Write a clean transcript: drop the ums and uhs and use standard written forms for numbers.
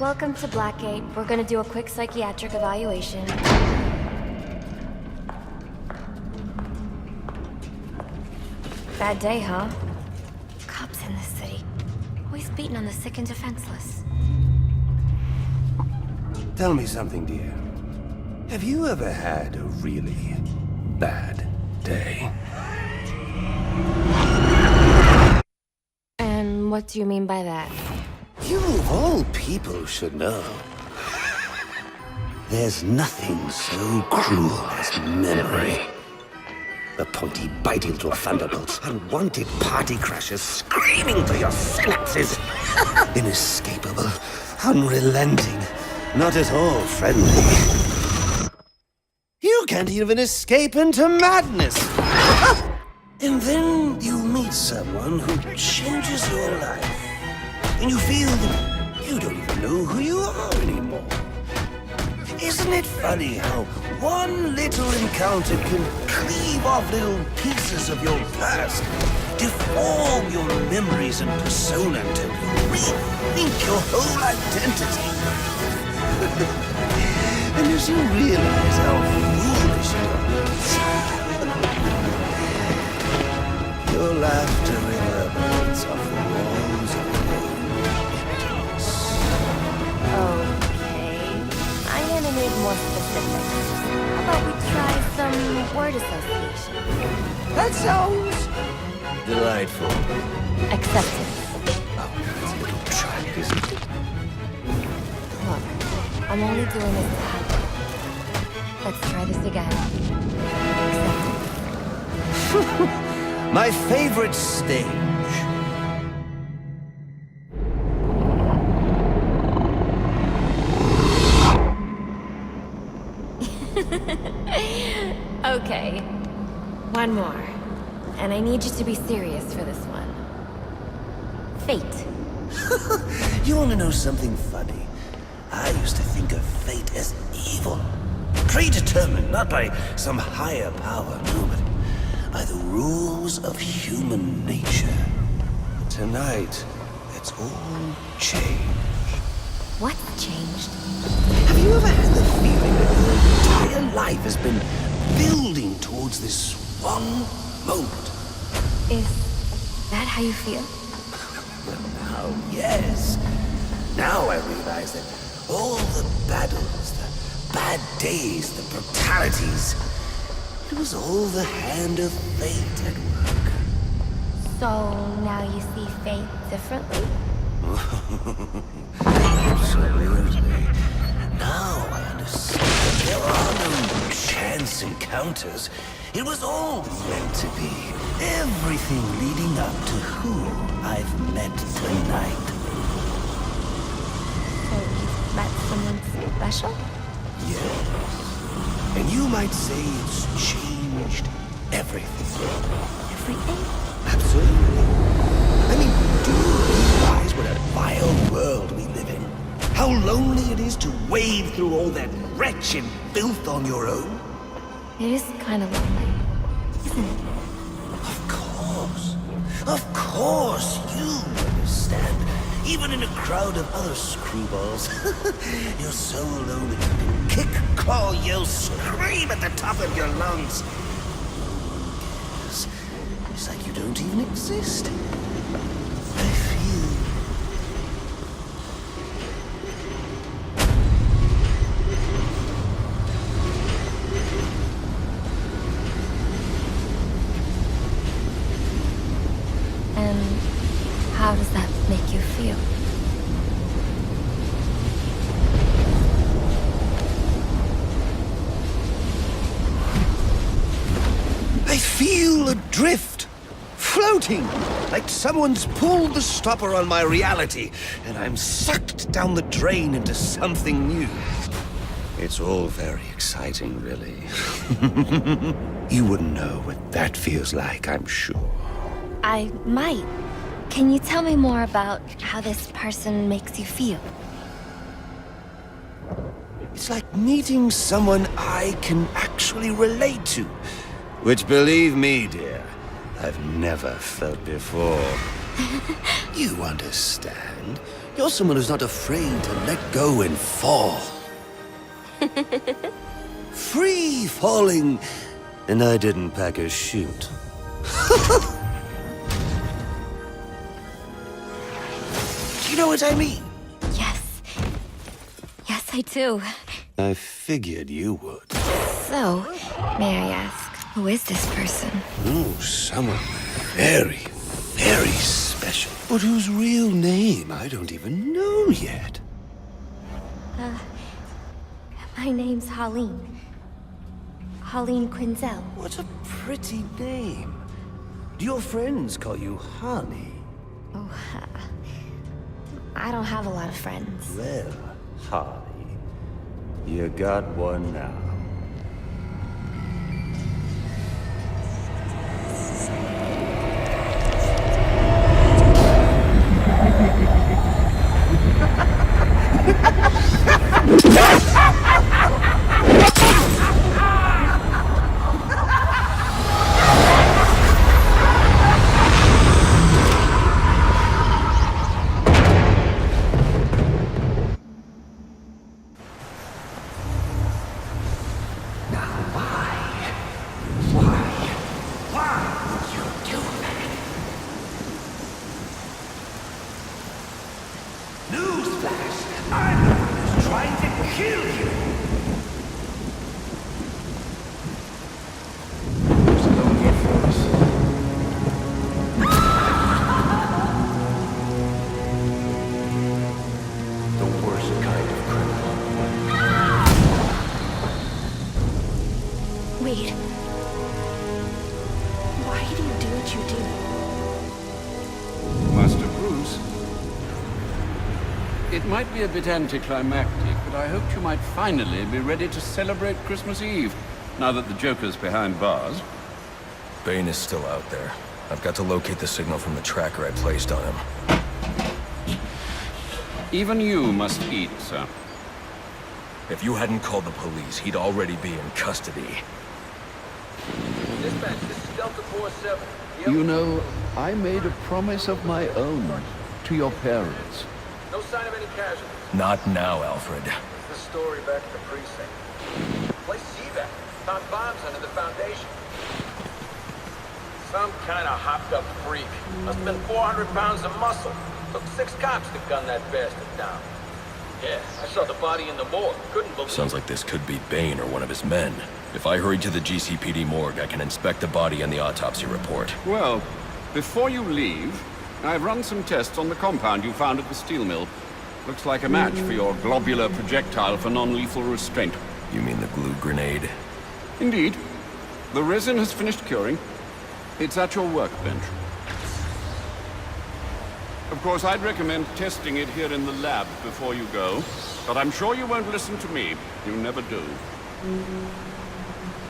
Welcome to Blackgate. We're gonna do a quick psychiatric evaluation. Bad day, huh? Cops in this city. Always beating on the sick and defenseless. Tell me something, dear. Have you ever had a really bad day? And what do you mean by that? You of all people should know. There's nothing so cruel as memory. The pointy, bitey little thunderbolts, unwanted party crashers screaming through your synapses. Inescapable, unrelenting, not at all friendly. You can't even escape into madness. And then you meet someone who changes your life. And you feel that you don't even know who you are anymore. Isn't it funny how one little encounter can cleave off little pieces of your past, deform your memories and persona until you rethink your whole identity? And as you realize how foolish you are, your laughter reverberates off the walls of your own emptiness. Okay. I'm gonna need more specifics. How about we try some word association? That sounds delightful. Accepted. Oh, that's a little tragic, isn't it? Look, I'm only doing this to help. Let's try this again. Accepted. My favorite stage. Okay. One more. And I need you to be serious for this one. Fate. You want to know something funny? I used to think of fate as evil. Predetermined, not by some higher power, no, but by the rules of human nature. Tonight, it's all changed. What's changed? Have you ever had the feeling that your entire life has been building towards this one moment? Is that how you feel? Well, now, yes. Now I realize that all the battles, the bad days, the brutalities, it was all the hand of fate at work. So now you see fate differently? Absolutely. Now I understand. There are no chance encounters. It was all meant to be. Everything leading up to who I've met tonight. So you've met someone special? Yes. And you might say it's changed everything. Everything? Absolutely. I mean, do you realize what a vile world we live in? How lonely it is to wade through all that wretched filth on your own? It is kind of lonely, isn't it? Of course. Of course, you understand. Even in a crowd of other screwballs. You're so alone that you can kick, claw, yell, scream at the top of your lungs. It's like you don't even exist. I feel... And how does that make you feel? I feel adrift, floating, like someone's pulled the stopper on my reality, and I'm sucked down the drain into something new. It's all very exciting, really. You wouldn't know what that feels like, I'm sure. I might. Can you tell me more about how this person makes you feel? It's like meeting someone I can actually relate to. Which, believe me, dear, I've never felt before. You understand. You're someone who's not afraid to let go and fall. Free falling, and I didn't pack a chute. Do you know what I mean? Yes. Yes, I do. I figured you would. So, may I ask, who is this person? Oh, someone very, very special. But whose real name I don't even know yet. My name's Holleen. Holleen Quinzel. What a pretty name. Do your friends call you Honey? Oh, I don't have a lot of friends. Well, Honey, you got one now. Newsflash! I'm the one who's trying to kill you! There's no need for us. The worst kind of criminal. Wait. Why do you do what you do? Master Bruce, it might be a bit anticlimactic, but I hoped you might finally be ready to celebrate Christmas Eve, now that the Joker's behind bars. Bane is still out there. I've got to locate the signal from the tracker I placed on him. Even you must eat, sir. If you hadn't called the police, he'd already be in custody. Dispatch, this is Delta 47. You know, I made a promise of my own to your parents. No sign of any casualties. Not now, Alfred. What's the story back at the precinct? Place CVAC. Found bombs under the foundation. Some kind of hopped-up freak. Must have been 400 pounds of muscle. Took 6 cops to gun that bastard down. Yeah, I saw the body in the morgue. Couldn't believe Sounds like this could be Bane or one of his men. If I hurry to the GCPD morgue, I can inspect the body and the autopsy report. Well, before you leave, I've run some tests on the compound you found at the steel mill. Looks like a match for your globular projectile for non-lethal restraint. You mean the glue grenade? Indeed. The resin has finished curing. It's at your workbench. Of course, I'd recommend testing it here in the lab before you go, but I'm sure you won't listen to me. You never do.